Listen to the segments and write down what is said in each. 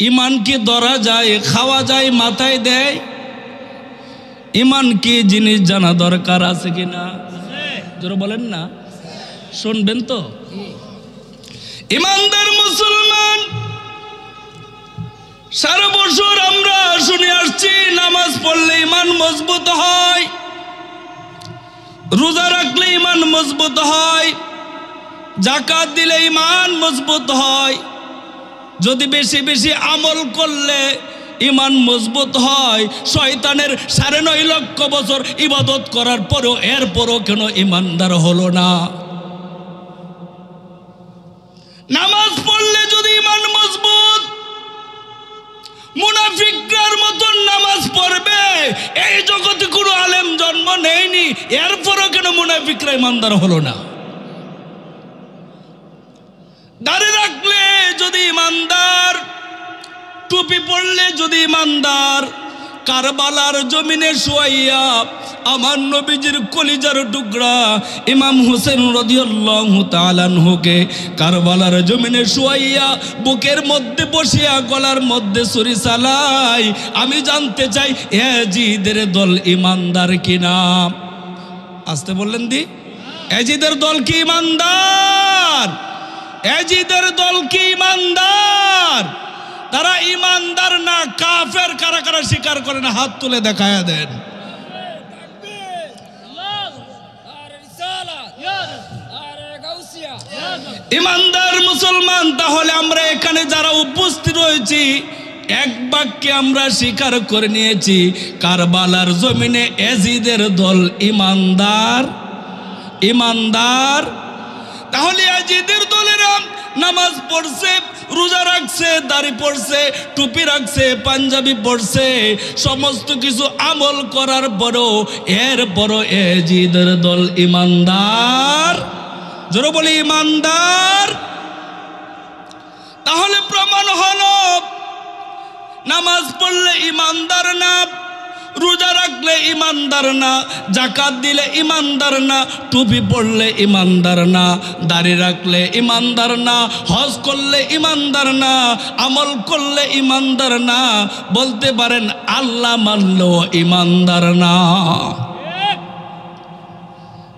ইমান কি ধরা যায়, খাওয়া যায়, মাথায় দেয়? ইমান কি জিনিস জানা দরকার আছে কিনা? জোরে বলেন না, শুনবেন তো। ইমানদার মুসলমান, সারা বছর আমরা শুনে আসছি নামাজ পড়লে ইমান মজবুত হয়, রোজা রাখলে ইমান মজবুত হয়, যাকাত দিলে ইমান মজবুত হয়, যদি বেশি বেশি আমল করলে ইমান মজবুত হয়। শয়তানের 9.5 লক্ষ বছর ইবাদত করার পরও এরপরও কেন ইমানদার হলো না? নামাজ পড়লে যদি ইমান মজবুত, মুনাফিকদের মতন নামাজ পড়বে। এই জগতে কোনো আলেম জন্ম নেয়নি, এরপরও কেন মুনাফিকরা ইমানদার হলো না? দাড়ি রাখলে যদি ইমানদার, টুপি পড়লে যদি ইমানদার, কারবালার জমিনে শুয়াইয়া আমার নবীজির কলিজার টুকরা ইমাম হোসেন রাদিয়াল্লাহু তাআলা আনহুকে কারবালার জমিনে শুয়াইয়া বুকের মধ্যে বসিয়া গলার মধ্যে ছুরি চালাই, আমি জানতে চাই ইয়াজিদের দল ইমানদার কিনা? আসতে বললেন দি, ইয়াজিদের দল কি ইমানদার? ইয়াজিদের দল কি ইমানদার? তারা ইমানদার না কাফের? কারা কারা স্বীকার করেন হাত তুলে দেখায়া দেন। ইমানদার মুসলমান, তাহলে আমরা এখানে যারা উপস্থিত রয়েছি এক বাক্যে আমরা স্বীকার করে নিয়েছি কারবালার জমিনে ইয়াজিদের দল ইমানদার। ইমানদার তাহলে ইয়াজিদের দলেরা নামাজ পড়ছে, রোজা রাখছে, দাড়ি পড়ছে, টুপি রাখছে, পাঞ্জাবি পড়ছে, সমস্ত কিছু আমল করার পরও এরপরও ইয়াজিদের দল ইমানদার। জোরে বলি ইমানদার। তাহলে প্রমাণ হলো নামাজ পড়লে ইমানদার না, রোজা রাখলে ইমানদার না, যাকাত দিলে ইমানদার না, টুপি পড়লে ইমানদার না, দাড়ি রাখলে ইমানদার না, হজ করলে ইমানদার না, আমল করলে ইমানদার না। বলতে পারেন আল্লাহ মানলেও ইমানদার না।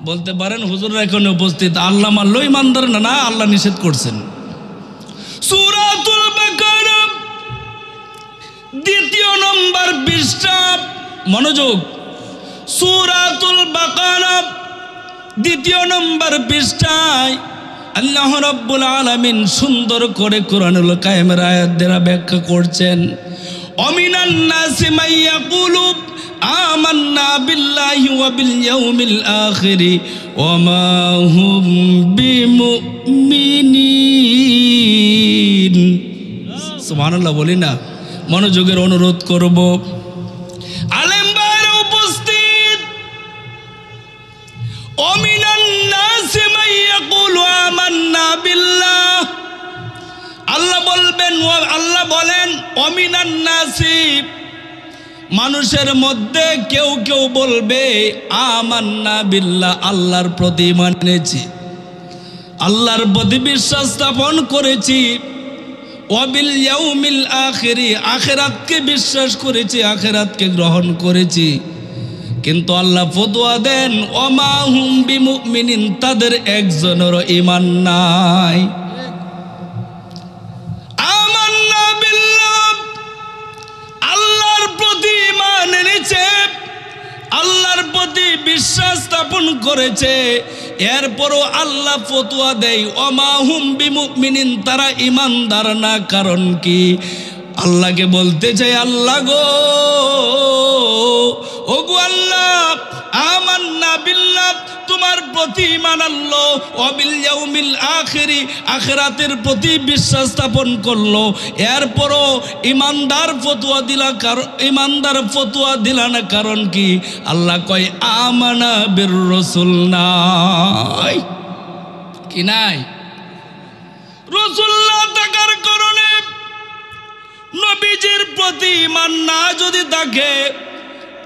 বলতে পারেন হুজুররা এখানে উপস্থিত আল্লাহ মানলেও ইমানদার না। না, আল্লাহ নিষেধ করছেন। সূরাতুল বাকারা 2 নম্বর পৃষ্ঠা, মনোযোগ। সূরাতুল বাকারা 2 নম্বর পৃষ্ঠায় আল্লাহ রাব্বুল আলামিন সুন্দর করে কোরআনুল কারিমের আয়াত দ্বারা ব্যাখ্যা করছেন। অমিনান নাসি মান ইয়াকুলু আমান্না বিল্লাহি ওয়া বিল ইয়াউমিল আখিরি ওয়া মা হুম বিমুমিনিন। সুবহানাল্লাহ বলি না, মনোযোগের অনুরোধ করব। আলেম ভাইরা উপস্থিত, অমিনান নাসি মান ইয়াকুলু আমান্না বিল্লাহ, আল্লাহ বলবেন, আল্লাহ বলেন অমিনান নাসি, মানুষের মধ্যে কেউ কেউ বলবে আমান্না বিল্লাহ, আল্লাহর প্রতি ঈমান এনেছি, আল্লাহর প্রতি বিশ্বাস স্থাপন করেছি, ওয়াবিল ইয়াউমিল আখিরি, আখিরাতকে বিশ্বাস করেছি, আখিরাতকে গ্রহণ করেছি। কিন্তু আল্লাহ ফতোয়া দেন ওমা হুম বিমুমিনিন, তাদের একজনেরও ঈমান নাই। আমান্না বিল্লাহ, আল্লাহর প্রতি ঈমান এনেছে, আল্লাহর প্রতি বিশ্বাস স্থাপন করেছে, এরপরও আল্লাহ ফতোয়া দেয় ওমা হুম বিমুমিনিন, তারা ঈমানদার না। কারণ কি? আল্লাহকে বলতে চাই, আল্লাহ গো, ও গো আল্লাহ, আমান্না বিল্লাহ, তোমার প্রতি ঈমান আনলো, ওয়াবিল ইয়াউমিল আখিরি, আখিরাতের প্রতি বিশ্বাস স্থাপন করলো, এরপরও ঈমানদার ফতোয়া দিলা, কারণ ঈমানদার ফতোয়া দিলা না। কারণ কি? আল্লাহ কয় আমানা বির রাসূল নাই, কি নাই? রাসূল না থাকার কারণে, নবীজির প্রতি ঈমান না যদি থাকে,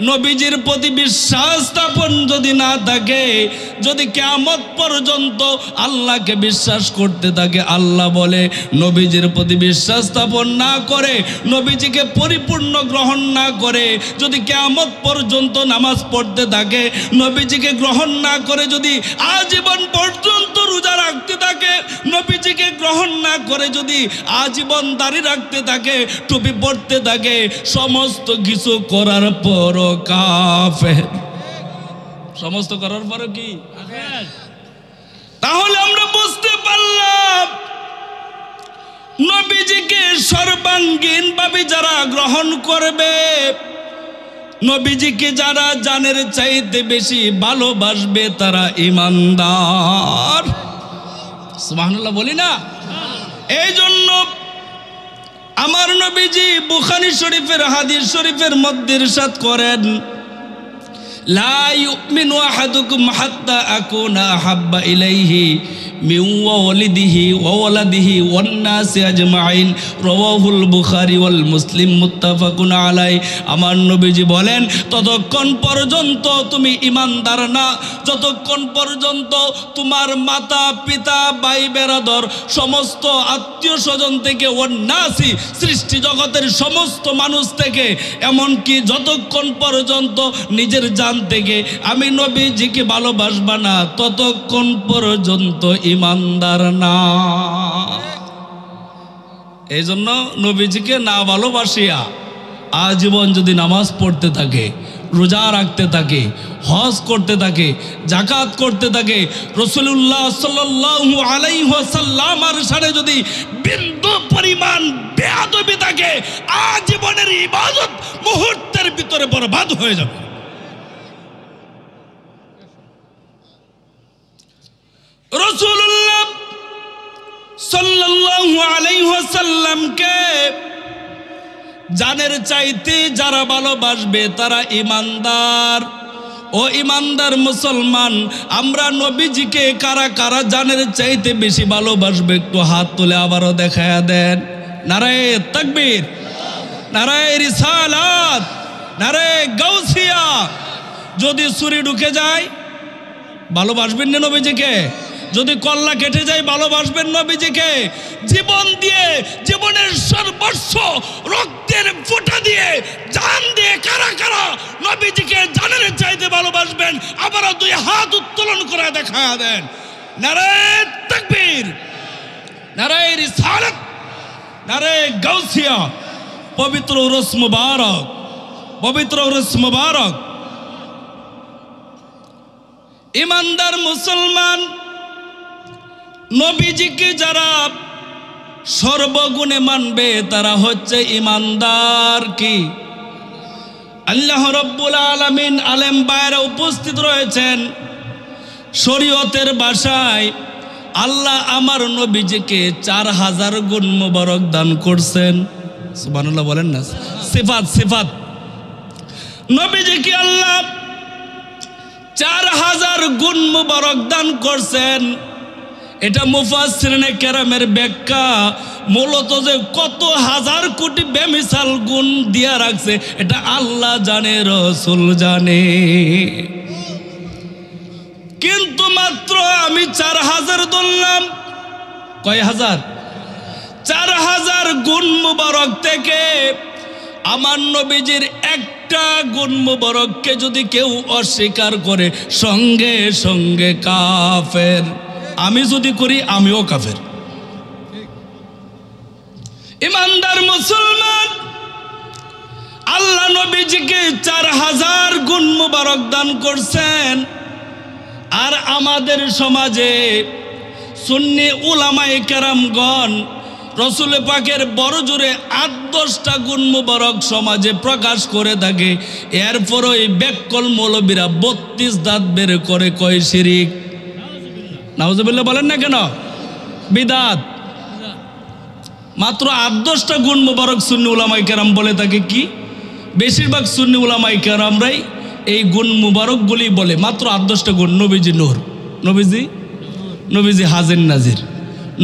নবীজির প্রতি বিশ্বাস স্থাপন যদি না থাকে, যদি কিয়ামত পর্যন্ত আল্লাহকে বিশ্বাস করতে থাকে, আল্লাহ বলে নবীজির প্রতি বিশ্বাস স্থাপন না করে, নবীজিকে পরিপূর্ণ গ্রহণ না করে, যদি কিয়ামত পর্যন্ত নামাজ পড়তে থাকে, নবীজিকে গ্রহণ না করে যদি আজীবন পর্যন্ত রোজা রাখতে থাকে, নবীজিকে গ্রহণ না করে যদি আজীবন দাড়ি রাখতে থাকে, টুপি পড়তে থাকে, সমস্ত কিছু করার পরও কাফের। সমস্ত করার পরও কি? তাহলে আমরা বুঝতে পারলাম নবীজিকে সর্বাঙ্গীন ভাবে যারা গ্রহণ করবে, নবীজিকে যারা জানের চাইতে বেশি ভালোবাসবে, তারা ঈমানদার। সুবহানাল্লাহ বলি না? এই জন্য আমার নবীজি বুখারী শরীফের হাদিস শরীফের মধ্যে ইরশাদ করেন, লা ইউমিনু আহাদুকুম হাত্তা আকুনা আহাব্বা ইলাইহি মিন ওয়ালিদিহি ওয়া ওয়ালাদিহি ওয়ান নাসি আজমাইন, রাওয়াহুল বুখারী ওয়াল মুসলিম মুত্তাফাকুন আলাই। আমার নবীজি বলেন, ততক্ষণ পর্যন্ত তুমি ঈমানদার না যতক্ষণ পর্যন্ত তোমার মাতা পিতা ভাই বেরাদর সমস্ত আত্মীয় স্বজন থেকে, ওয়ান নাসি সৃষ্টি জগতের সমস্ত মানুষ থেকে, এমনকি যতক্ষণ পর্যন্ত নিজের জান থেকে আমি নবীজিকে ভালোবাসবা না, ততক্ষণ পর্যন্ত ঈমানদার না। এই জন্য নবীজিকে না ভালোবাসিয়া আজীবন যদি নামাজ পড়তে থাকে, রোজা রাখতে থাকে, হজ করতে থাকে, যাকাত করতে থাকে, রাসূলুল্লাহ সাল্লাল্লাহু আলাইহি ওয়াসাল্লামের সাথে যদি বিন্দু পরিমাণ বেয়াদবি থাকে, আজীবনের ইবাদত মুহূর্তের ভিতরে বরবাদ হয়ে যাবে। রাসূলুল্লাহ সাল্লাল্লাহু আলাইহি ওয়াসাল্লামকে জানের চাইতে যারা ভালোবাসবে তারা ঈমানদার। ও ঈমানদার মুসলমান, আমরা নবীজিকে কারা কারা জানের চাইতে বেশি ভালোবাসবে একটু হাত তুলে আবারও দেখায়া দেন। নারায়ে তাকবীর, নারায়ে রিসালাত, নারায়ে গাউসিয়া। যদি ছুরি ঢুকে যায় ভালোবাসবেন না নবীজিকে? যদি কল্লা কেটে যায় ভালোবাসবেন নবীজিকে? জীবন দিয়ে, জীবনের সর্বস্ব রক্তের ফোঁটা দিয়ে, জান দিয়ে কারা কারা নবীজিকে জানের চাইতে ভালোবাসবেন? আবারও দুই হাত উত্তোলন করে দেখা দেন। নারায়ে তাকবীর, নারায়ে রিসালাত, নারায়ে গাউসিয়া। পবিত্র উরস মুবারক, পবিত্র উরস মুবারক। ঈমানদার মুসলমান, নবীজিকে যারা সর্বগুণে মানবে তারা হচ্ছে ঈমানদার। কি? আল্লাহ রাব্বুল আলামিন আলেম বাইরে উপস্থিত রয়েছেন, শরীয়তের ভাষায় আল্লাহ আমার নবীজিকে 4000 গুণ মুবারক দান করছেন। সুবহানাল্লাহ বলেন না? সিফাত, সিফাত। নবীজিকে আল্লাহ 4000 গুণ মুবারক দান করছেন। এটা মুফাসসিরিনে কেরামের ব্যাখ্যা। মূলত যে কত হাজার কোটি বেমিসাল গুণ দিয়া রাখছে এটা আল্লাহ জানে, রাসূল জানে। কিন্তু মাত্র আমি 4000 ধরলাম। কয় হাজার? 4000 গুণ মুবারক থেকে আমার নবীজির একটা গুণ মুবারককে যদি কেউ অস্বীকার করে সঙ্গে সঙ্গে কাফের। আমি যদি করি আমিও কাফের। ঈমানদার মুসলমান, আল্লাহ নবীজিকে 4000 গুণ মুবারক দান করছেন। আর আমাদের সমাজে সুন্নি উলামায়ে কেরামগণ রসুল পাকের বড় জোরে 8-10টা গুণ মুবারক সমাজে প্রকাশ করে থাকে। এরপরও এই বেককল মৌলবীরা 32 দাঁত বের করে কয় শিরিক। নাউজুবিল্লাহ বলেন না কেন? বিদাত। মাত্র 8-10টা গুণ মুবারক সুন্নি উলামায়ে কেরাম বলে থাকে। কি? বেশিরভাগ সুন্নি উলামায়ে কেরামরাই এই গুণ মুবারকগুলি বলে। মাত্র 8-10টা গুণ। নবীজি নূর, নবীজি হাজির নাজির,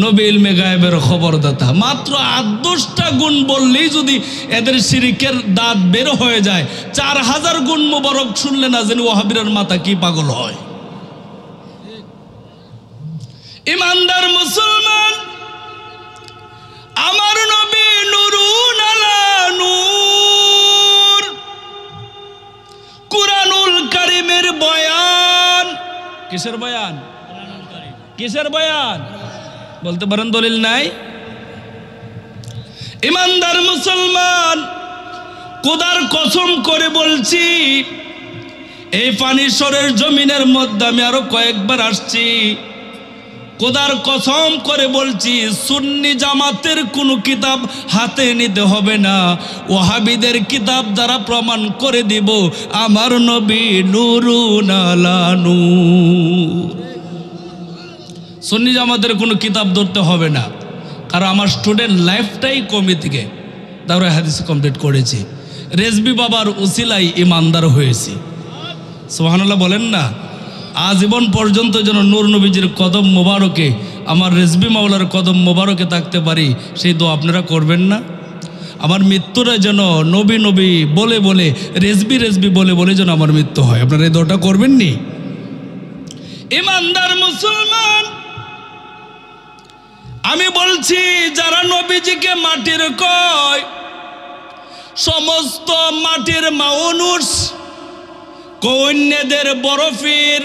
নবী ইলমে গায়েবের খবরদাতা। মাত্র 8-10টা গুণ বললেই যদি এদের শিরকের দাঁত বের হয়ে যায়, 4000 গুণ মোবারক শুনলে না জানি ওয়াহাবিরার মাথা কি পাগল হয়। ইমানদার মুসলমান, আমার নবী নূরুন আলা নূর, কুরআনুল কারীমের বয়ান। কিসের বয়ান? কিসের বয়ান? বলতে পারেন দলিল নাই? ইমানদার মুসলমান, খোদার কসম করে বলছি, এই পানিশ্বরের জমিনের মধ্যে আমি আরো কয়েকবার আসছি, খোদার কসম করে বলছি, সুন্নি জামাতের কোনো কিতাব হাতে নিতে হবে না, ওয়াহাবিদের কিতাব দ্বারা প্রমাণ করে দিব আমার নবী নূরুন আলা নূর। সুন্নি জামাতের কোনো কিতাব ধরতে হবে না, কারণ আমার স্টুডেন্ট লাইফটাই কমি থেকে দাওরায়ে হাদিস কমপ্লিট করেছি, রেজবি বাবার উসিলাই ইমানদার হয়েছি। সুবহানাল্লাহ বলেন না। আজীবন পর্যন্ত যেন নূর নবীজির কদম মোবারকে, আমার রেজবি মাওলার কদম মোবারকে থাকতে পারি, সেই দোয়া আপনারা করবেন না? আমার মৃত্যুরা যেন নবী নবী বলে বলে, রেজবি রেজবি বলে বলে যেন আমার মৃত্যু হয়, আপনারা এই দোয়াটা করবেননি? ইমানদার মুসলমান, আমি বলছি, যারা নবীজিকে মাটির কয়, সমস্ত মাটির মানুষ কন্যাদের বরফির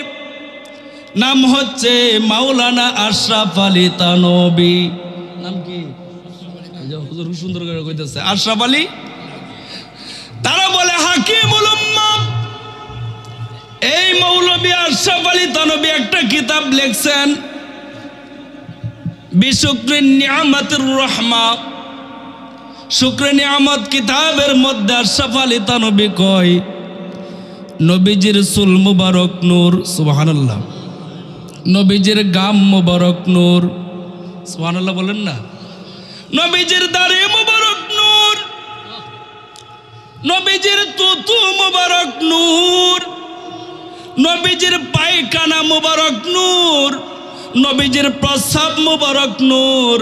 নাম হচ্ছে মাওলানা আশরাফ আলী থানভী। নাম কি? হুজুর সুন্দর করে কইতেছে, আশরাফ আলী। তারা বলে হাকিমুল উম্মাহ। এই মৌলভী আশরাফ আলী থানভী একটা কিতাব লিখছেন, বিশুকরিন নিয়ামাতির রহমা। শুকরে নিয়ামত কিতাবের মধ্যে আশরাফ আলী থানভী কয়, নবীজির চুল মুবারক নূর, সুবহানাল্লাহ, নবীজির গাম মুবারক নূর, সুবহানাল্লাহ বলেন না, নবীজির দাড়ি মুবারক নূর, নবীজির তুতু মুবারক নূর, নবীজির পায়খানা মুবারক নূর, নবীজির প্রস্রাব মুবারক নূর,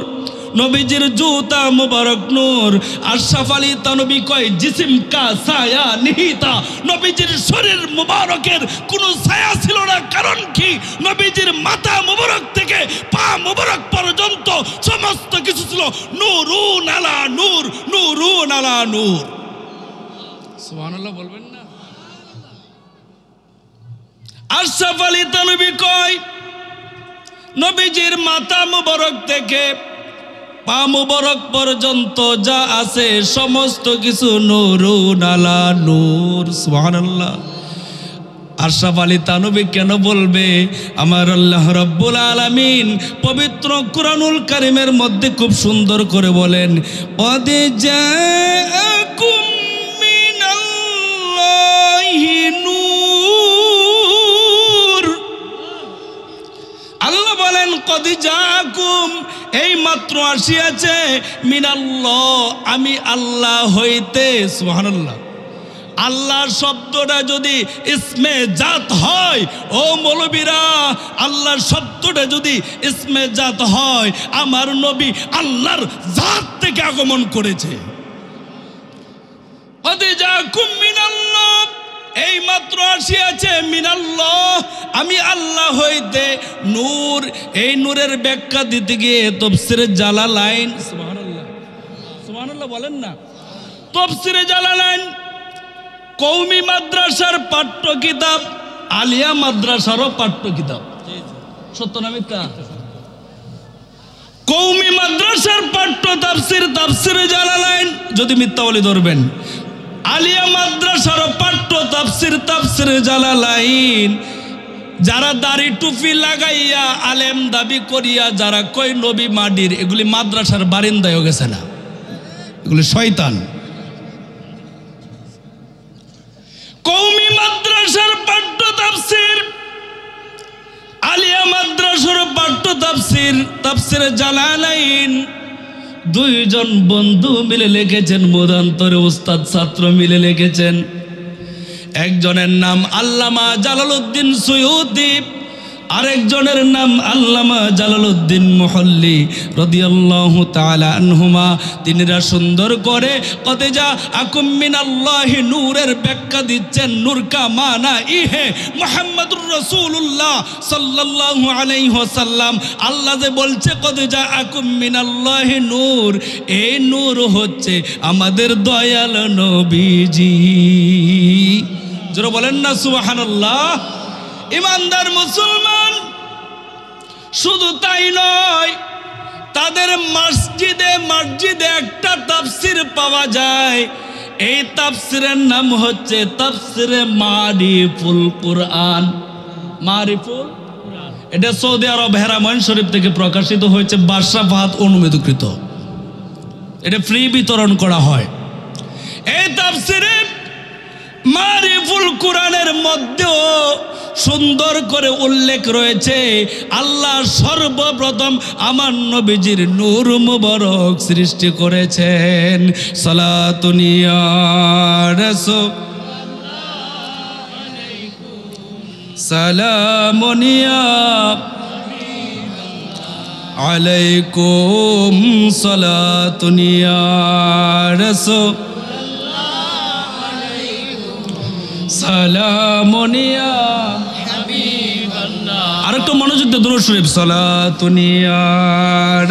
নবীজির জুতা মুবারক নূর। আশরাফ আলী থানভী কয়, জিসিম কা ছায়া নিহিতা, নবীজির শরীর মুবারকের কোনো ছায়া ছিল না। কারণ কি? নবীজির মাথা মুবারক থেকে পা মুবারক পর্যন্ত সমস্ত কিছু ছিল নূরুন আলা নূর, নূরুন আলা নূর। সুবহানাল্লাহ বলবেন না? আশরাফ আলী থানভী কয়, নবীজির মাথা মুবারক থেকে পা মুবারক পর্যন্ত যা আছে সমস্ত কিছু নূরুন আলা নূর। সুবহানাল্লাহ। আশরাফ আলী থানভী কেন বলবে? আমার আল্লাহ রাব্বুল আলামিন পবিত্র কুরআনুল কারীমের মধ্যে খুব সুন্দর করে বলেন, কদ জাআকুম মিনাল্লাহি নূর। আল্লাহ বলেন, কদ জাআকুম, এই মাত্র আসিয়াছে, মিনাল্লাহ, আমি আল্লাহ হইতে। সুবহানাল্লাহ। আল্লাহ শব্দটা যদি ইসমে জাত হয়, ও মৌলবীরা, আল্লাহর শব্দটা যদি ইসমে জাত হয়, আমার নবী আল্লাহর জাত থেকে আগমন করেছে। কদ জাআকুম মিনাল্লাহ, এই মাত্র আসিয়াছে, মিনাল্লাহ, আমি আল্লাহ হইতে, নূর। এই নূরের ব্যাখ্যা দিতে গিয়ে তাফসীরে জালালাইন, সুবহানাল্লাহ, সুবহানাল্লাহ বলেন না, তাফসীরে জালালাইন কওমি মাদ্রাসার পাঠ্য কিতাব, আলিয়া মাদ্রাসারও পাঠ্য কিতাব। সত্য না মিথ্যা? কওমি মাদ্রাসার পাঠ্য তাফসীর, তাফসীরে জালালাইন, যদি মিথ্যা বলে ধরবেন। আলিয়া মাদ্রাসার পাঠ্য তাফসীর, তাফসীরে জালালাইন। যারা দাড়ি টুপি লাগাইয়া আলেম দাবি করিয়া যারা কই নবী মাটির, এগুলি মাদ্রাসার বারিন্দায় গেছে না, এগুলি শয়তান। কওমি মাদ্রাসার পাঠ্য তাফসীর, আলিয়া মাদ্রাসার পাঠ্য তাফসীর, তাফসীরে জালালাইন দুইজন বন্ধু মিলে লিখেছেন, মতান্তরে উস্তাদ ছাত্র মিলে লিখেছেন। একজনের নাম আল্লামা জালালউদ্দিন সুয়ুতী, আরেকজনের নাম আল্লামা জালালউদ্দিন মুহল্লি রাদিয়াল্লাহু তাআলা আনহুমা। তিনিরা সুন্দর করে কতেজা আকুম মিনাল্লাহি নূরের ব্যাখ্যা দিচ্ছেন। নূর কা মানা ইহে মুহাম্মাদুর রাসূলুল্লাহ সাল্লাল্লাহু আলাইহি ওয়াসাল্লাম। আল্লাহ যে বলছে কতেজা আকুম মিনাল্লাহি নূর, এই নূর হচ্ছে আমাদের দয়াল নবীজি। যারা বলেন না সুবহানাল্লাহ। ইমানদার মুসলমান, শুধু তাই নয়, তাদের মসজিদে একটা তাফসির পাওয়া যায়। এই তাফসিরের নাম হচ্ছে তাফসিরে মারিফুল কুরআন। মারিফুল, এটা সৌদি আরব হেরামন শরীফ থেকে প্রকাশিত হয়েছে, বাদশা ফাহাদ অনুমোদিত। এটা ফ্রি বিতরণ করা হয়। এই তাফসিরে মারিফুল কুরআনের মধ্যেও সুন্দর করে উল্লেখ রয়েছে আল্লাহ সর্বপ্রথম আমার নবীজির নূর মুবারক সৃষ্টি করেছেন। সালাতুন ইয়া রাসূল সালামুন ইয়া আলাইকুম সালাতুন ইয়া রাসূল সালামুন ইয়া হাবিবাল্লাহ। আরেকটু মনোযোগ দিয়ে দুরূদ শরীফ সালাতুন ইয়া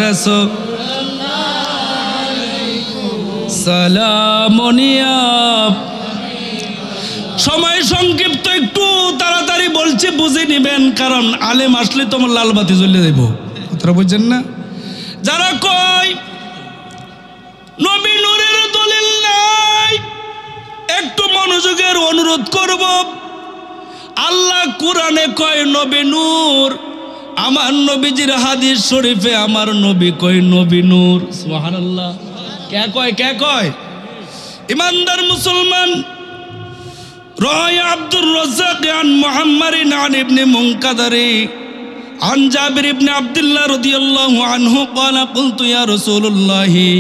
রাসূল সালামুন ইয়া। সময় সংক্ষিপ্ত, একটু তাড়াতাড়ি বলছি, বুঝে নেবেন, কারণ আলেম আসলে তোমার লাল বাতি জ্বলে দেব। কথাটা বুঝছেন না? যারা কয় নবী নূরের দলিল নাই, একটু মনোযোগের অনুরোধ করব। আল্লাহ কোরআনে কয় নবী নূর, আমার নবীজির হাদিস শরীফে আমার নবী কয় নবী নূর। সুবহানাল্লাহ। কে কয়? ইমানদার মুসলমান, রাওয়া আব্দুর রাজ্জাক আন মুহাম্মারিন আন ইবনে মুনকাদারি আন জাবির ইবনে আব্দুল্লাহ রাদিয়াল্লাহু আনহু ক্বালা কুলতু ইয়া রাসূলুল্লাহি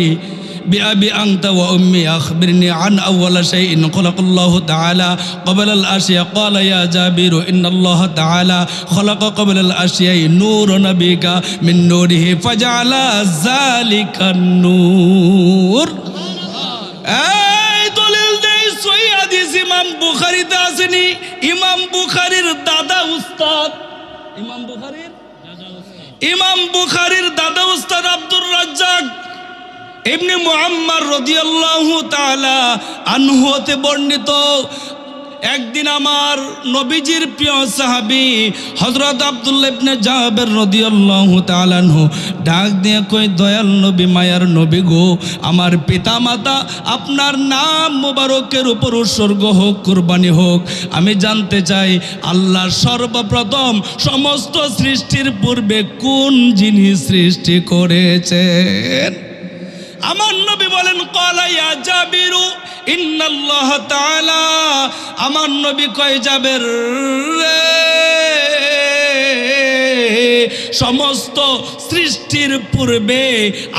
بأبي أنت وأمي أخبرني عن أول شيء خلق الله تعالى قبل الأشياء قال يا جابر إن الله تعالى خلق قبل الأشياء نور نبيك من نوره فجعل ذلك النور। এই দলিল দেই সহিহ হাদিস ইমাম বুখারীতে আসেনি। ইমাম বুখারীর দাদা উস্তাদ, ইমাম বুখারীর দাদা উস্তাদ আব্দুর রাজ্জাক ইবনে মুহাম্মদ রাদিয়াল্লাহু তাআলা আনহু হতে বর্ণিত। একদিন আমার নবীজির প্রিয় সাহাবী হযরত আব্দুল্লাহ ইবনে জাবের রাদিয়াল্লাহু তাআলা আনহু ডাক দিয়ে কই, দয়াল নবী, মায়ার নবী গো, আমার পিতামাতা আপনার নাম মোবারকের উপর উৎসর্গ হোক, কুরবানি হোক। আমি জানতে চাই আল্লাহ সর্বপ্রথম সমস্ত সৃষ্টির পূর্বে কোন জিনিস সৃষ্টি করেছেন? আমার নবী বলেন ক্বালা ইয়া জাবিরু ইন্নাল্লাহ তাআলা। আমার নবী কয়, জাবের রে, সমস্ত সৃষ্টির পূর্বে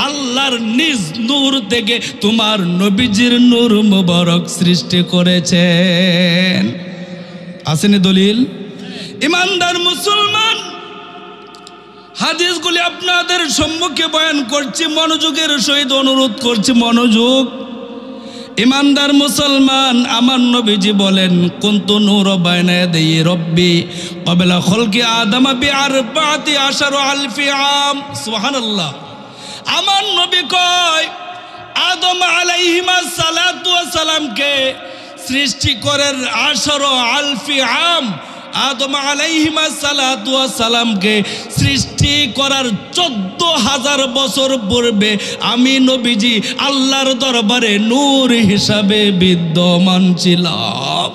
আল্লাহর নিজ নূর থেকে তোমার নবীজির নূর মুবারক সৃষ্টি করেছেন। আসেনি দলিল? ইমানদার মুসলমান, হাদিসগুলি আপনাদের সম্মুখে বয়ান করছি, মনোযোগের সহিত অনুরোধ করছি, মনোযোগ। ইমানদার মুসলমান, আমার নবীজি বলেন কুনতু নূর বাইনা ইয়াদাই রব্বি ক্বাবলা খলকি আদম বিআরবাতি আশারু আলফি আম। সুবহানাল্লাহ। আমার নবী কয় আদম আলাইহিমা সালাতু ওয়াস সালামকে সৃষ্টি করেন আশারু আলফি আম। আদম আলাইহিমা সালাতু ওয়াস সালামকে সৃষ্টি করার 14,000 বছর পূর্বে আমি নবীজি আল্লাহর দরবারে নূর হিসাবে বিদ্যমান ছিলাম।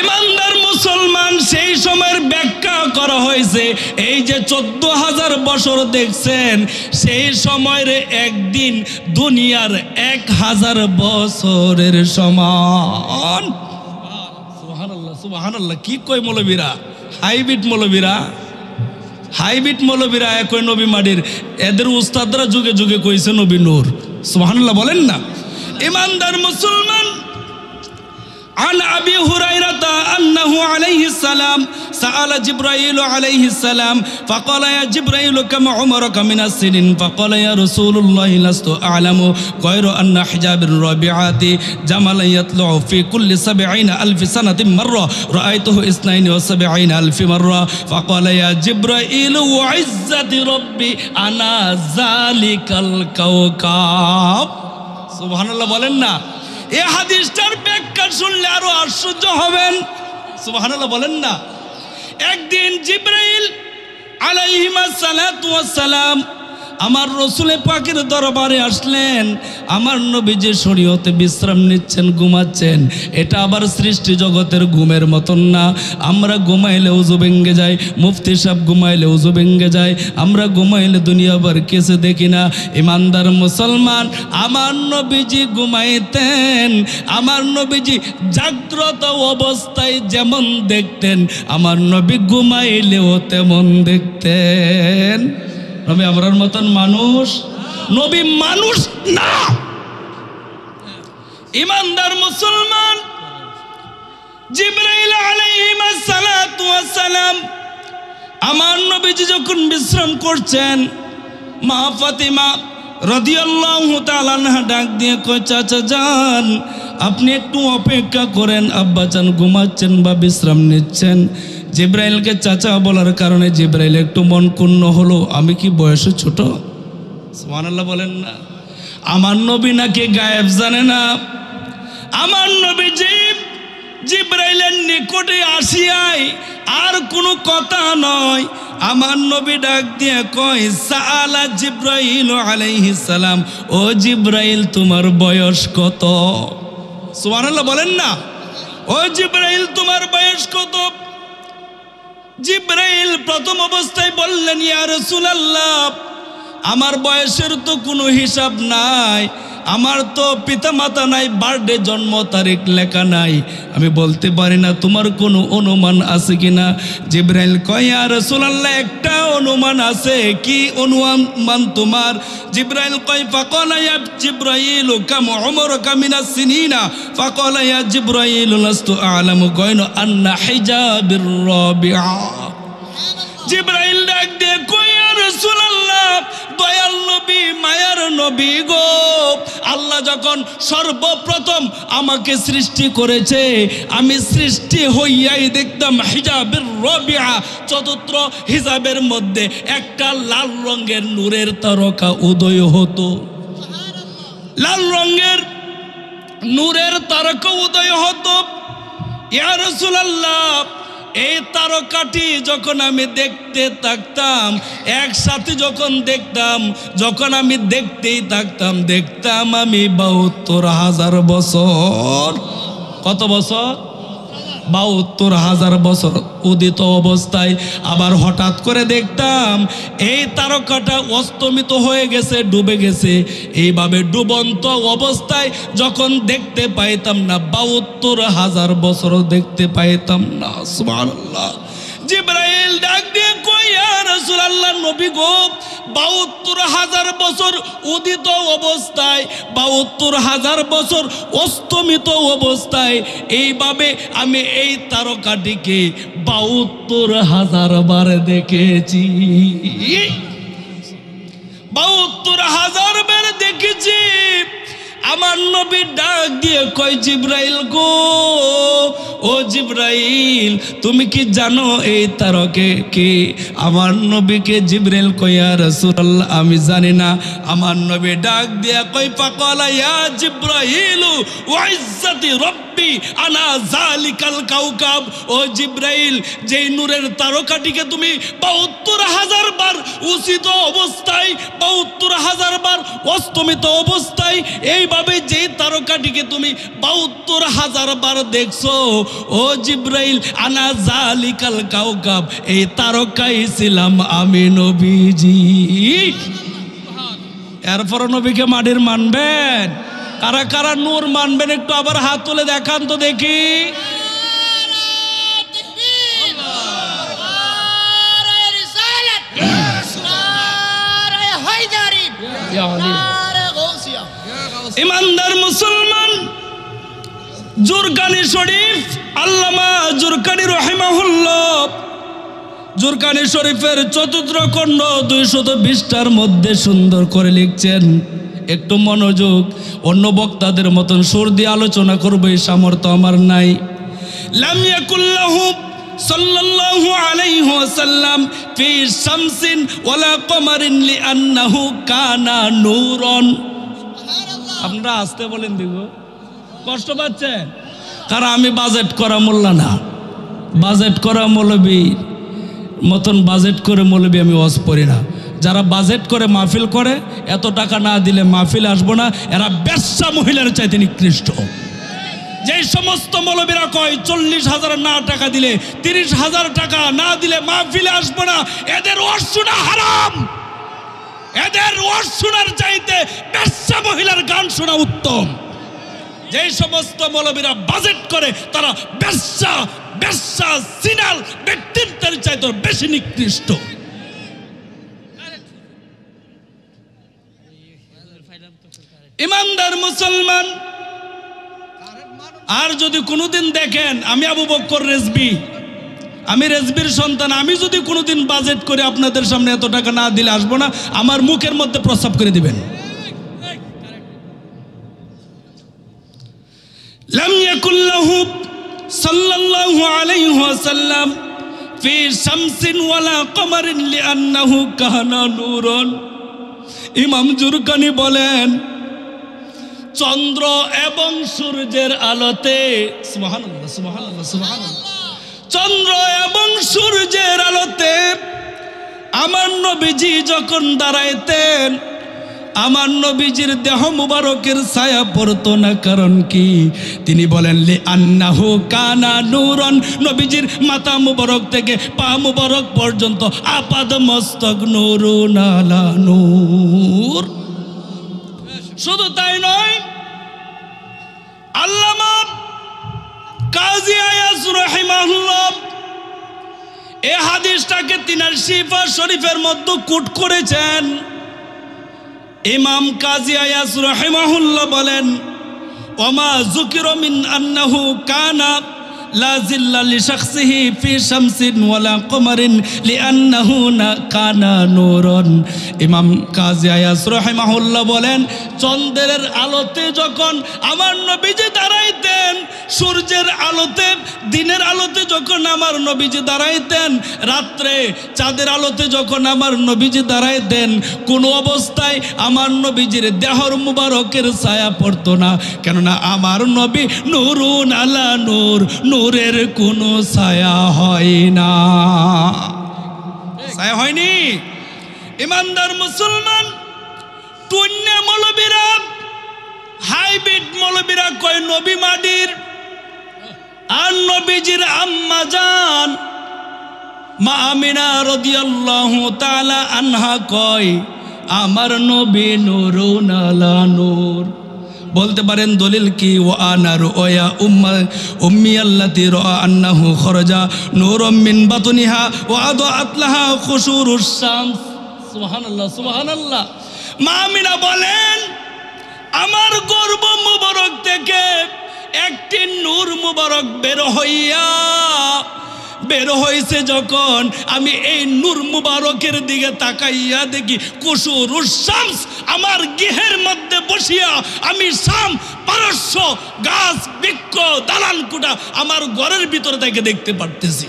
ইমানদার মুসলমান, সেই সময়ের ব্যাখ্যা করা হয়েছে এই যে 14,000 বছর দেখছেন, সেই সময়ের একদিন দুনিয়ার 1,000 বছরের সমান। সুবহানাল্লাহ, সুবহানাল্লাহ। কি কই মৌলবীরা? হাইব্রিড মৌলবীরা একই নবী মাটির, এদের উস্তাদরা যুগে যুগে কইছে নবী নূর। সুবহানাল্লাহ বলেন না? ইমানদার মুসলমান عن أبي هريرة أنه عليه السلام سأل جبرائيل عليه السلام فقال يا جبرائيل كم عمرك من السنين فقال يا رسول الله لست أعلم غير أن حجاب الرابعات جمل يطلع في كل 70,000 سنة مرة رأيته 72,000 مرة فقال يا جبرائيل وعزة ربي أنا ذلك الكوكب سبحان الله বলেন এই হাদিসটার ব্যাখ্যা শুনলে আরো আশ্চর্য হবেন সুবহানাল্লাহ বলেন না একদিন জিবরাইল আলাইহিস সালাতু ওয়াস সালাম আমার রাসূল পাকের দরবারে আসলেন আমার নবীজি শরীয়তে বিশ্রাম নিচ্ছেন ঘুমাচ্ছেন এটা আবার সৃষ্টি জগতের ঘুমের মতন না আমরা ঘুমাইলে ওযু ভেঙে যায় মুফতি সাহেব ঘুমাইলে ওযু ভেঙে যায় আমরা ঘুমাইলে দুনিয়াভর কিছু দেখি না ইমানদার মুসলমান আমার নবীজি ঘুমাইতেন আমার নবীজি জাগ্রত অবস্থায় যেমন দেখতেন আমার নবী ঘুমাইলেও তেমন দেখতেন নবী আমরার মতন মানুষ নবী মানুষ না ইমানদার মুসলমান জিবরাইল আলাইহিস সালাতু ওয়াস সালাম আমার নবীজি যখন বিশ্রাম করছেন মা ফাতিমা রাদিয়াল্লাহু তাআলা আনহা ডাক দিয়ে কয় চাচা যান আপনি একটু অপেক্ষা করেন আব্বাজান ঘুমাচ্ছেন বা বিশ্রাম নিচ্ছেন জিবরাইলকে চাচা বলার কারণে জিবরাইল একটু মন ক্ষুণ্ণ হলো আমি কি বয়সে ছোট সুবহানাল্লাহ বলেন না আমার নবী নাকি গায়েব জানে না আমার নবী জিবরাইলের নিকটে আসিয়াই আর কোনো কথা নয় আমার নবী ডাক দিয়ে কয় সাআলা জিবরাইল আলাইহিস সালাম ও জিবরাইল তোমার বয়স কত সুবহানাল্লাহ বলেন না ও জিবরাইল তোমার বয়স কত জিবরাইল প্রথম অবস্থায় বললেন ইয়া রাসূলুল্লাহ আমার বয়সের তো কোনো হিসাব নাই আমার তো পিতামাতা নাই বার্থডে জন্ম তারিখ লেখা নাই আমি বলতে পারি না তোমার কোনো অনুমান আছে কিনা জিবরাইল কয় ইয়া রাসূলুল্লাহ একটা অনুমান আছে কি অনুমান তোমার জিবরাইল কয় ফাকালা ইয়া জিবরাইল কাম উমরুকা মিনাস সিনিনা ফাকালা ইয়া জিবরাইল লাস্তু আ'লামু গায়না আন্না হিজাবির রাবিআ জিবরাইল ডাক দিয়ে কয় ইয়া রাসূলুল্লাহ দয়াল নবী মায়ার নবী গো আল্লাহ যখন সর্বপ্রথম আমাকে সৃষ্টি করেছে আমি সৃষ্টি হইয়াই দেখতাম হিজাবের রাবিআ চতুর্থ হিজাবের মধ্যে একটা লাল রঙের নূরের তারকা উদয় হতো লাল রঙের নূরের তারকা উদয় হতো ইয়া রাসূলুল্লাহ এই তারকাটি যখন আমি দেখতে থাকতাম একসাথে যখন আমি দেখতেই দেখতাম আমি ৭২,০০০ বছর কত বছর ৭২,০০০ বছর উদিত অবস্থায় আবার হঠাৎ করে দেখতাম এই তারকাটা অস্তমিত হয়ে গেছে ডুবে গেছে এইভাবে ডুবন্ত অবস্থায় যখন দেখতে পাইতাম না ৭২,০০০ বছর দেখতে পাইতাম না সুবহানাল্লাহ জিবরাইল ডাক দিয়ে কয় ইয়া রাসূলুল্লাহ নবী গো ৭২,০০০ বছর উদিত অবস্থায় ৭২,০০০ বছর অস্তমিত অবস্থায় এইভাবে আমি এই তারকাটিকে ৭২,০০০ বার দেখেছি ৭২,০০০ বার দেখেছি আমার নবী ডাক দিয়ে কয় জিবরাইল গো ও জিবরাইল তুমি কি জানো এই তারকে কে আমার নবীকে জিবরাইল কয় ইয়া রাসূলুল্লাহ আমি জানি না আমার নবী ডাক দিয়ে কয় ফাকালা ইয়া জিবরাইল ওয়া ইজ্জতি রব্বি আনা যালিকাল কাওকাব ও জিবরাইল যেই নূরের তারকাটিকে তুমি ৭২,০০০ বার উচিত অবস্থায় ৭২,০০০ বার অস্তমিত অবস্থায় এইভাবে যেই তারকাটিকে তুমি ৭২,০০০ বার দেখছো ও জিবরাইল আনা যালিকাল কাওকাব এই তারকাই ছিলাম আমি নবীজি এরপর নবীকে মাটির মানবেন কারা কারা নূর মানবেন একটু আবার হাত তুলে দেখান তো দেখি ইমানদার মুসলমান, জুরকানি শরীফ আল্লামা জুরকানি রাহিমাহুল্লাহ জুরকানি শরীফের চতুর্থ খণ্ড 220টার মধ্যে সুন্দর করে লিখছেন। একটু মনোযোগ, অন্য বক্তাদের মতন সুর দিয়ে আলোচনা করব এই সামর্থ্য আমার নাই। লাম ইয়াকুল্লাহু সাল্লাল্লাহু আলাইহি ওয়াসাল্লাম ফি শামসিন ওয়ালা কমারিন লিআন্নাহু কানা নূরন। আপনারা আসতে বলেন, দেখো কষ্ট পাচ্ছেন, কারণ আমি বাজেট করা মোল্লা না, বাজেট করা মৌলবী মতন বাজেট করে মৌলবী আমি ওয়াজ পড়ি না। যারা বাজেট করে মাহফিল করে, এত টাকা না দিলে মাহফিল আসবো না, এরা বেশ্যা মহিলার চাইতে নিকৃষ্ট। যেই সমস্ত মৌলবীরা কয় 40,000 না টাকা দিলে, 30,000 টাকা না দিলে মাহফিলে আসবো না, এদের ওয়াজ শোনা হারাম। এদের ওয়াজ শোনার চাইতে বেশ্যা মহিলার গান শোনা উত্তম। যেই সমস্ত মৌলবীরা বাজেট করে, তারা বেশ্যা বেশ্যা সিনাল ব্যক্তিত্বের চাইতে বেশি নিকৃষ্ট। ইমানদার মুসলমান, আর যদি কোনোদিন দেখেন আমি আবু বকর রেজবি, আমি রেজবির সন্তান, আমি যদি কোনোদিন বাজেট করে আপনাদের সামনে এত টাকা না দিলে আসবো না, আমার মুখের মধ্যে প্রস্রাব করে দিবেন। লাম ইয়াকুল্লাহু সাল্লাল্লাহু আলাইহি ওয়াসাল্লাম ফি শামসিন ওয়ালা কমারিন লিআন্নাহু কানা নূরন। ইমাম জুরকানি বলেন, চন্দ্র এবং সূর্যের আলোতে, সুবহানাল্লাহ সুবহানাল্লাহ সুবহানাল্লাহ, চন্দ্র এবং সূর্যের আলোতে আমার নবীজি যখন দাঁড়াইতেন, আমার নবীজির দেহ মুবারকের ছায়া পড়তো না। কারণ কি? তিনি বলেন লিআন্নাহু কানা নূরন। নবীজির মাথা মুবারক থেকে পা মুবারক পর্যন্ত আপাদ মস্তক নূরুন আলা নূর। শুধু তাই নয়, আল্লামা কাজী আয়াজ রাহিমাহুল্লাহ এই হাদিসটাকে তিনার শিফা শরীফের মধ্যে কোট করেছেন। ইমাম কাজী আয়াজ রাহিমাহুল্লাহ বলেন, ওমা যুকিরা মিন আন্নাহু কানা লা জিল্লা লিশাখসিহি ফি শামসিন ওয়ালা কমারিন লিআন্নাহু কানা নূরন। ইমাম কাজী আয়াজ রাহিমাহুল্লাহ বলেন, চন্দ্রের আলোতে যখন আমার নবীজি দাঁড়াইতেন, সূর্যের আলোতে, দিনের আলোতে যখন আমার নবীজি দাঁড়াইতেন, রাত্রে চাঁদের আলোতে যখন আমার নবীজি দাঁড়াইতেন, কোনো অবস্থায় আমার নবীজির দেহর মুবারকের ছায়া পড়তো না। কেননা আমার নবী নূরুন আলা নূর, নূরের কোনো ছায়া হয় না। ছায়া হয়নি। ইমানদার মুসলমান, টুন্যা মৌলবীরা, হাইব্রিড মৌলবীরা কয় নবী মাটির, আর নবীজির আম্মা জান মা আমিনা রাদিয়াল্লাহু তাআলা আনহা কয় আমার নবী নূরুন আলা নূর। বলতে পারেন দলিল কি? ওয়া আনা রুয়া উম্মি আল্লাতি রাআ আন্নাহু খরাজা নূরুম মিন বাতনিহা ওয়া আদাআত লাহা খুশুরুস শামস। সুবহানাল্লাহ সুবহানাল্লাহ। মা আমিনা বলেন, আমার গর্ভ মুবারক থেকে একটি নূর মুবারক বের হয়েছে। যখন আমি এই নূর মুবারকের দিকে তাকাইয়া দেখি কুসুরুস শামস, আমার গৃহের মধ্যে বসিয়া আমি শাম পারস্য গাছ বৃক্ষ দালান কুটা আমার ঘরের ভিতরে থেকে দেখতে পারতেছি।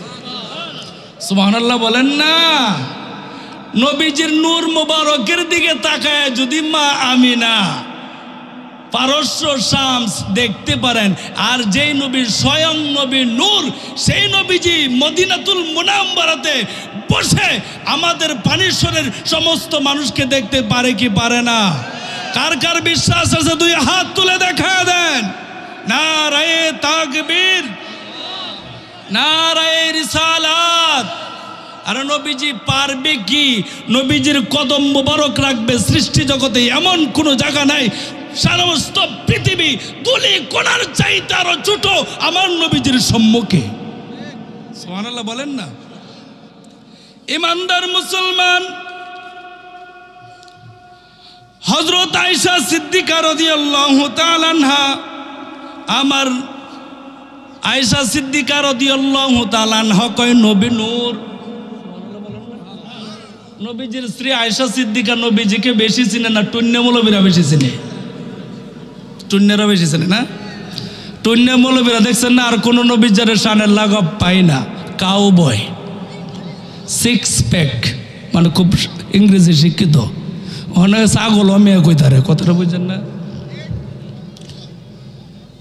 সুবহানাল্লাহ বলেন না? নবীজির নূর মুবারকের দিকে তাকায় যদি মা আমিনা পারস্য শামস দেখতে পারেন, আর যেই নবীর স্বয়ং নবী নূর, সেই নবীজি মদিনাতুল মুনাওয়ারাতে বসে আমাদের পানিশ্বরের সমস্ত মানুষকে দেখতে পারে কি পারে না? কার কার বিশ্বাস আছে দুই হাত তুলে দেখা দেন। নারায়ে তাকবীর, নারায়ে রিসালাত। আর নবীজি পারবে কি? নবীজির কদম মুবারক রাখবে সৃষ্টি জগতে এমন কোনো জায়গা নাই, সমস্ত পৃথিবী দুলি কোণার চাইতে আরো ছোট আমার নবীজির সম্মুখে। সুবহানাল্লাহ বলেন না? ইমানদার মুসলমান, হযরত আয়েশা সিদ্দিকা রাদিয়াল্লাহু তাআলা আনহা, আমার আয়েশা সিদ্দিকা রাদিয়াল্লাহু তাআলা আনহা কয় নবী নূর, নবীজির স্ত্রী আয়েশা সিদ্দিকা নবীজিকে বেশি চিনে না, টুন্য মৌলবীরা বেশি চিনে, টুন্যরা বেশি চিনে না। টুন্য মৌলবীরা দেখছেন না, আর কোনো নবীজারে শানের লাগাব পায় না। কাউ বয়, সিক্স প্যাক, মানে খুব ইংরেজি শিক্ষিত, অনেক ছাগল মেয়ে কইতারে, কথাটা বুঝছেন না।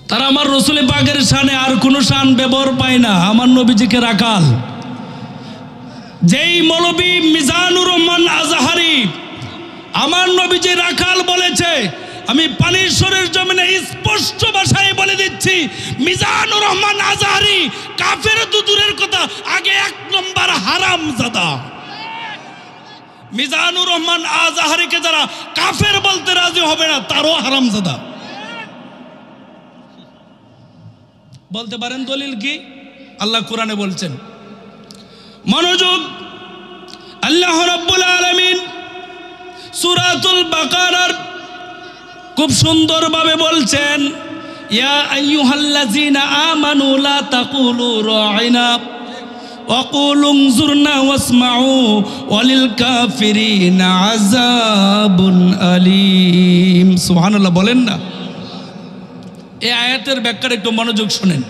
তারা আমার রসুল পাকের শানে আর কোনো শান ব্যবহার পায় না। আমার নবীজিকে রাখাল, যেই মৌলবী মিজানুর রহমান আজহারি আমার নবীজি রাখাল বলেছে, আমি পানিশ্বরের জমিনে স্পষ্ট ভাষায় বলে দিচ্ছি, মিজানুর রহমান আজহারি কাফের তো দূরের কথা, আগে 1 নম্বর হারামজাদা। মিজানুর রহমান আজহারিকে যারা কাফের বলতে রাজি হবে না, তারও হারামজাদা। বলতে পারেন দলিল কি? আল্লাহ কোরআনে বলছেন, মনোযোগ, আল্লাহ রাব্বুল আলামিন সূরাতুল বাকারার খুব সুন্দরভাবে বলছেন, ইয়া আইয়ুহাল্লাযীনা আমানু লা তাকুলু রা'ইনা ওয়া কুলু উনজুরনা ওয়াসমাউ ওয়ালিল কাফিরিনা আযাবুন আলীম। সুবহানাল্লাহ বলেন না। এই আয়াতের ব্যাখ্যাটা একটু মনোযোগ শুনেন।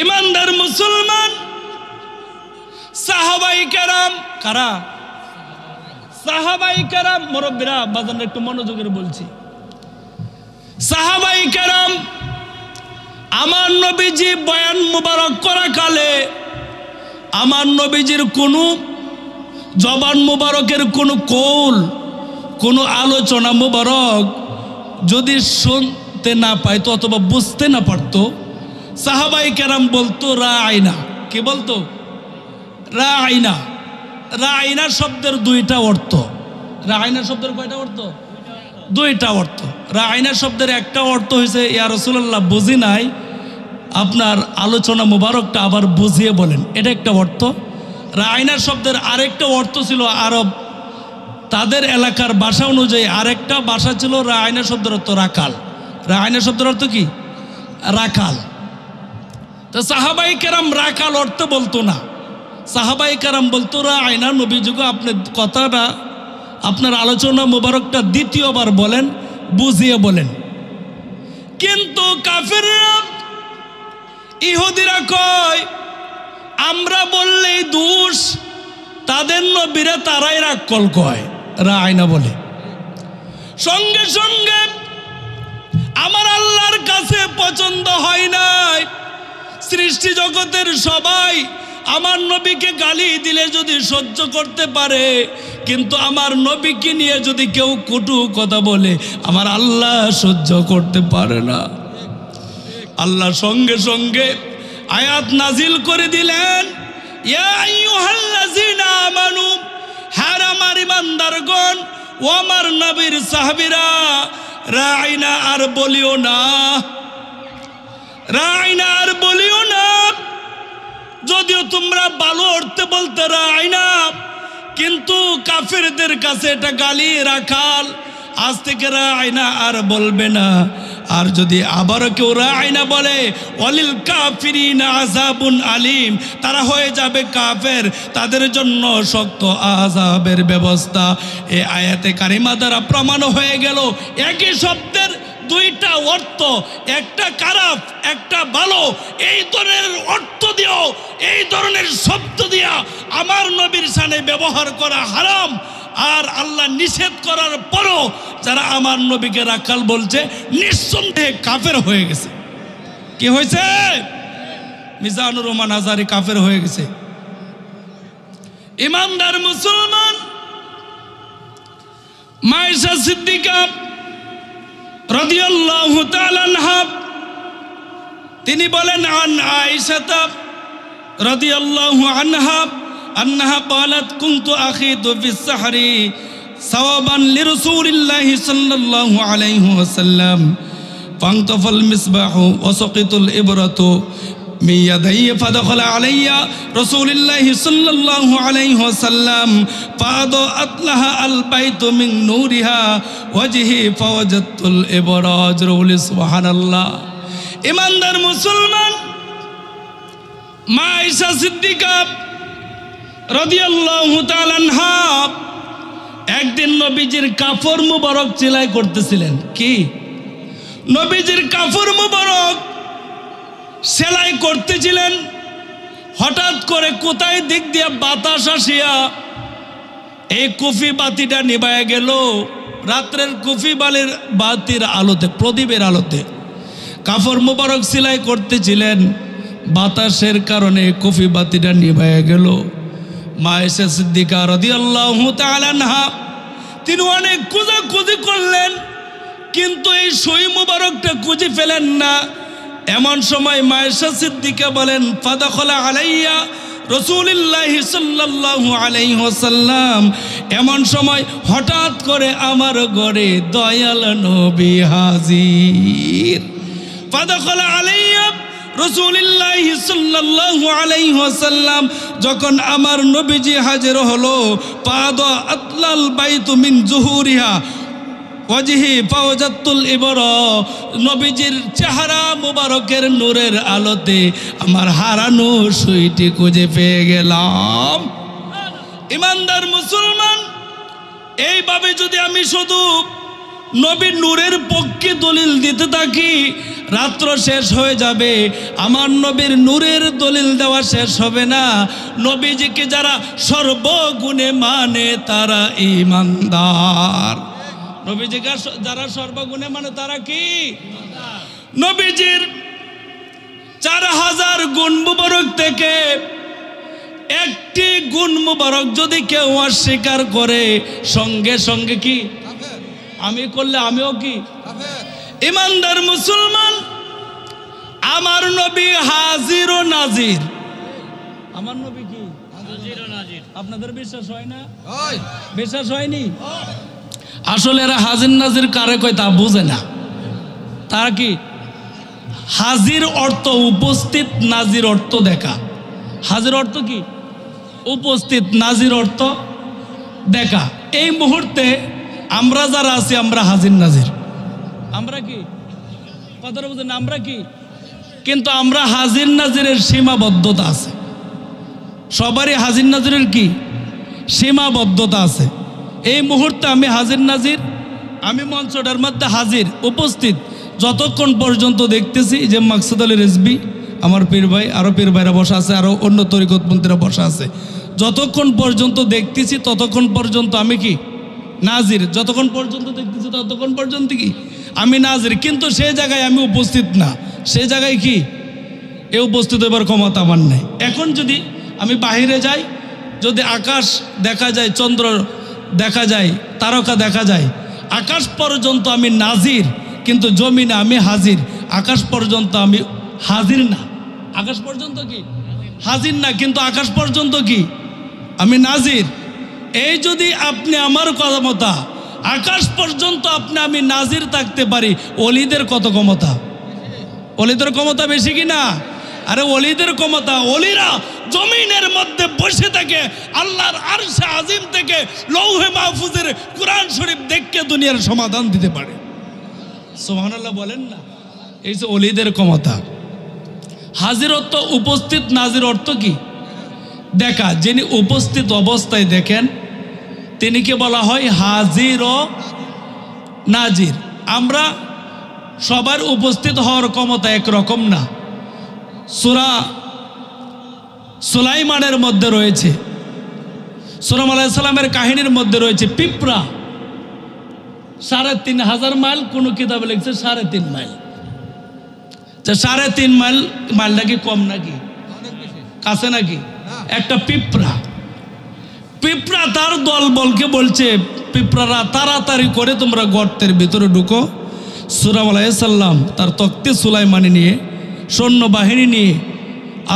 ইমানদার মুসলমান সাহাবায়ে কেরাম, কারা? সাহাবায়ে কেরাম, মুরব্বিরা বাজান একটু মনোযোগের বলছি। সাহাবায়ে কেরাম আমার নবীজি বয়ান মুবারক করা কালে আমার নবীজির কোনো জবান মুবারকের কোনো কৌল, কোনো আলোচনা মুবারক যদি শুনতে না পাইতো অথবা বুঝতে না পারতো, সাহাবায়ে কেরাম বলতো রা'ইনা। কি বলতো? রা'ইনা। রা'ইনা শব্দের 2টা অর্থ। রা'ইনা শব্দের কয়টা অর্থ? 2টা অর্থ। রা'ইনা শব্দের একটা অর্থ হয়েছে, ইয়া রাসূলুল্লাহ বুঝি নাই, আপনার আলোচনা মুবারকটা আবার বুঝিয়ে বলেন, এটা একটা অর্থ। রা'ইনা শব্দের আরেকটা অর্থ ছিল আরব, তাদের এলাকার ভাষা অনুযায়ী আরেকটা ভাষা ছিল রা'ইনা শব্দের অর্থ রাখাল। রা'ইনা শব্দের অর্থ কি? রাখাল। তো সাহাবায়ে কেরাম রাখাল অর্থ বলতো না, সাহাবায়ে কেরাম বলতো রা'ইনা। নবীজিকে আপনি কথাটা, আপনার আলোচনা মুবারকটা দ্বিতীয়বার বলেন, বুঝিয়ে বলেন। কিন্তু কাফেররা, ইহুদিরা কয় আমরা বললেই দোষ, তাদের নবীরা তারাই রাক্কল কয়, রা'ইনা বলে। সঙ্গে সঙ্গে আমার আল্লাহর কাছে পছন্দ হয় নাই, সৃষ্টি জগতের সবাই আমার নবীকে গালি দিলে যদি সহ্য করতে পারে, কিন্তু আমার নবীকে নিয়ে যদি কেউ কটু কথা বলে আমার আল্লাহ সহ্য করতে পারে না। আল্লাহ সঙ্গে সঙ্গে আয়াত নাজিল করে দিলেন, ইয়া আইয়ুহাল্লাযীনা আমানু, হ্যাঁ আমার ইমানদারগণ ও আমার নবীর সাহাবীরা, রা'ইনা আর বলিও না, রা'ইনা আর বলিও না। যদিও তোমরা ভালো অর্থে বলতে রা'ইনা, কিন্তু কাফেরদের কাছে এটা গালি, রাখাল। আজ থেকে রা'ইনা আর বলবে না। আর যদি আবারও কেউ রা'ইনা বলে, ওয়ালিল কাফিরিনা আযাবুন আলীম, তারা হয়ে যাবে কাফের, তাদের জন্য শক্ত আযাবের ব্যবস্থা। এই আয়াতে কারিমা দ্বারা প্রমাণ হয়ে গেল একই শব্দের 2টা অর্থ, একটা খারাপ একটা ভালো। এই ধরনের অর্থ দিও, এই ধরনের শব্দ দিয়া আমার নবীর শানে ব্যবহার করা হারাম। আর আল্লাহ নিষেধ করার পরও যারা আমার নবীকে রাখাল বলছে, নিঃসন্দেহে কাফের হয়ে গেছে। কি হয়েছে? মিজানুর রহমান আজহারি কাফের হয়ে গেছে। ইমানদার মুসলমান আয়েশা সিদ্দিকা রাদিয়াল্লাহু তাআলা আনহা, তিনি বলেন, আন আয়েশা রাদিয়াল্লাহু আনহা আন্নাহা ক্বালাত কুনতু আখিতু ফিস সাহরি সাওয়াবান লিরাসূলিল্লাহি সাল্লাল্লাহু আলাইহি ওয়াসাল্লাম ফানতাফাল মিসবাহু ওয়া সাকিতুল ইবরাতু من يدي فدخل علي رسول الله صلى الله عليه وسلم فأضاءت لها البيت من نورها وجهي فوجدت الإبراج رولي سبحان الله ইমানদার মুসলমান মা আয়েশা সিদ্দিকা রাদিয়াল্লাহু তাআলা আনহা একদিন নবীজির কাফর মুবারক সেলাই করতেছিলেন কি নবীজির কাফর মুবারক সেলাই করতেছিলেন হঠাৎ করে কোথায় দিক দিয়ে বাতাস আসিয়া এই কুফি বাতিটা নিভায়া গেল রাতের কুফি বাতির আলোতে প্রদীপের আলোতে কাফর মুবারক সেলাই করতেছিলেন বাতাসের কারণে কুফি বাতিটা নিভায়া গেল মা আয়েশা সিদ্দিকা রাদিয়াল্লাহু তাআলা আনহা তিনি অনেক খোঁজাখুঁজি করলেন কিন্তু এই সুই মুবারকটা খুঁজে পেলেন না এমন সময় মা আয়েশা সিদ্দিকা বলেন ফাদাখালা আলাইয়া রাসূলুল্লাহি সাল্লাল্লাহু আলাইহি ওয়াসাল্লাম এমন সময় হঠাৎ করে আমার ঘরে দয়াল নবী হাজির ফাদাখালা আলাইয়া রাসূলুল্লাহি সাল্লাল্লাহু আলাইহি ওয়াসাল্লাম যখন আমার নবীজি হাজির হলো পাদা আতলাল বাইতু মিন জুহুরিহা ওয়াজহি ফাওজাতুল ইবরা নবীজির চেহারা মুবারকের নূরের আলোতে আমার হারানো সুইটি খুঁজে পেয়ে গেলাম ইমানদার মুসলমান এইভাবে যদি আমি শুধু নবীর নূরের পক্ষে দলিল দিতে থাকি রাত্র শেষ হয়ে যাবে আমার নবীর নূরের দলিল দেওয়া শেষ হবে না নবীজিকে যারা সর্বগুণে মানে তারা ঈমানদার নবীজিকে যারা সর্বগুণে মানে তারা কি নবীজির 4000 গুণ মুবারক থেকে একটি গুণ মুবারক যদি কেউ অস্বীকার করে সঙ্গে সঙ্গে কি আমি করলে আমিও কি ইমানদার মুসলমান আমার নবী হাজির ও নাজির আমার নবী কি হাজির ও নাজির আপনাদের বিশ্বাস হয় না হয় বিশ্বাস হয়নি আসলে এরা হাজির নাজির কারে কয় তা বুঝে না তারা কি হাজির অর্থ উপস্থিত নাজির অর্থ দেখা হাজির অর্থ কি উপস্থিত নাজির অর্থ দেখা এই মুহূর্তে আমরা যারা আছি আমরা হাজির নাজির আমরা কি কথাটা বুঝেন আমরা কি কিন্তু আমরা হাজির নাজিরের সীমাবদ্ধতা আছে সবারই হাজির নাজিরের কি সীমাবদ্ধতা আছে এই মুহূর্তে আমি হাজির নাজির আমি মঞ্চটার মধ্যে হাজির উপস্থিত যতক্ষণ পর্যন্ত দেখতেছি যে মাকসুদ আলী রিজভী আমার পীর ভাই আরও পীর ভাইরা বসা আছে আরও অন্য তরিকতপন্থীরা বসা আছে যতক্ষণ পর্যন্ত দেখতেছি ততক্ষণ পর্যন্ত আমি কি নাজির যতক্ষণ পর্যন্ত দেখতেছি ততক্ষণ পর্যন্ত কি আমি নাজির কিন্তু সেই জায়গায় আমি উপস্থিত না সেই জায়গায় কি এ উপস্থিত হবার ক্ষমতা আমার নাই এখন যদি আমি বাহিরে যাই যদি আকাশ দেখা যায় চন্দ্র দেখা যায় তারকা দেখা যায় আকাশ পর্যন্ত আমি নাজির কিন্তু জমিনে আমি হাজির আকাশ পর্যন্ত আমি হাজির না আকাশ পর্যন্ত কি হাজির না কিন্তু আকাশ পর্যন্ত কি আমি নাজির এই যদি আপনি আমার কথা মতো আকাশ পর্যন্ত আপনি আমি নাজির থাকতে পারি ওলিদের কত ক্ষমতা ওলিদের ক্ষমতা বেশি কি না আরে ওলিদের ক্ষমতা ওলিরা জমিনের মধ্যে বসে থাকে আল্লাহর আরশে আজিম থেকে লৌহে মাহফুজের কোরআন শরীফ দেখে দুনিয়ার সমাধান দিতে পারে সুবহানাল্লাহ বলেন না এই যে ওলিদের ক্ষমতা হাজির অর্থ উপস্থিত নাজির অর্থ কি দেখা যিনি উপস্থিত অবস্থায় দেখেন তিনিকে বলা হয় হাজির ও নাজির আমরা সবার উপস্থিত হওয়ার ক্ষমতা একরকম না সূরা সুলাইমানের মধ্যে রয়েছে সূরা আলাইহিস সালামের কাহিনীর মধ্যে রয়েছে পিঁপড়া 3500 মাইল কোন কিতাবে লিখছে 3.5 মাইল যে 3.5 মাইল মাইলটা কি কম নাকি কাছে নাকি একটা পিঁপড়া তার দল বলকে বলছে পিঁপড়ারা তাড়াতাড়ি করে তোমরা গর্তের ভিতরে ঢুকো সূরা আলাইহিস সালাম তার তখতে সুলাইমানি নিয়ে সৈন্যবাহিনী নিয়ে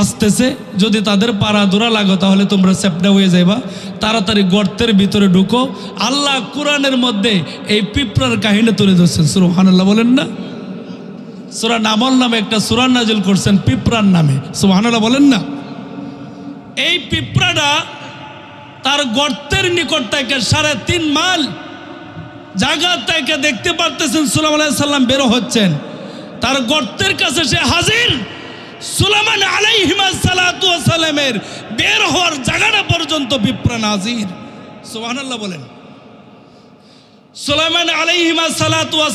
আসতেছে যদি তাদের পাড়া দৌড়া লাগো তাহলে তোমরা সেপটা হয়ে যাইবা তাড়াতাড়ি গর্তের ভিতরে ঢুকো আল্লাহ কোরআনের মধ্যে এই পিঁপড়ার কাহিনী তুলে ধরছেন সুবহানাল্লাহ বলেন না সূরা নামল নামে একটা সূরা নাজিল করছেন পিঁপড়ার নামে, সুবহানাল্লাহ বলেন না। এই পিঁপড়াটা তার গর্তের নিকট থেকে 3.5 মাইল জায়গা থেকে দেখতে পারতেছেন সুলাইমান আলাইহিস সালাম বের হচ্ছেন, তার গর্তের কাছে সে হাজির। সুলাইমান আলাইহিস সালামের বের হওয়ার জায়গাটা পর্যন্ত পিঁপড়া নাজির, সুবহানাল্লাহ বলেন। সুলাইমান আলাইহিস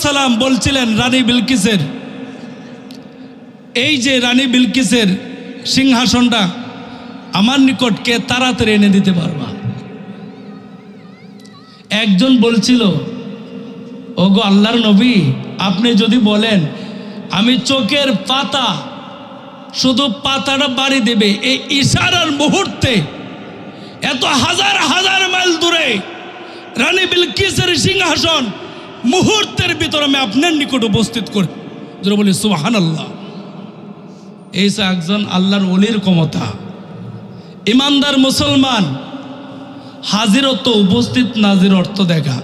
সালাম বলছিলেন রানী বিলকিসের, এই যে রানী বিলকিসের সিংহাসনটা আমার নিকট কে তাড়াতাড়ি এনে দিতে পারবা? একজন বলছিল, ওগো আল্লাহর নবী, আপনি যদি বলেন আমি চোখের পাতা, শুধু পাতাটা বাড়ি দেবে, এই ইশারার মুহূর্তে এত হাজার হাজার মাইল দূরে রানী বিলকিসের সিংহাসন মুহূর্তের ভিতরে আমি আপনার নিকট উপস্থিত করি। যারা বলি সুবহানাল্লাহ। এই একজন আল্লাহর ওলির ক্ষমতা। ইমানদার মুসলমান, হাজির অর্থ উপস্থিত, নাজির অর্থ দেখা।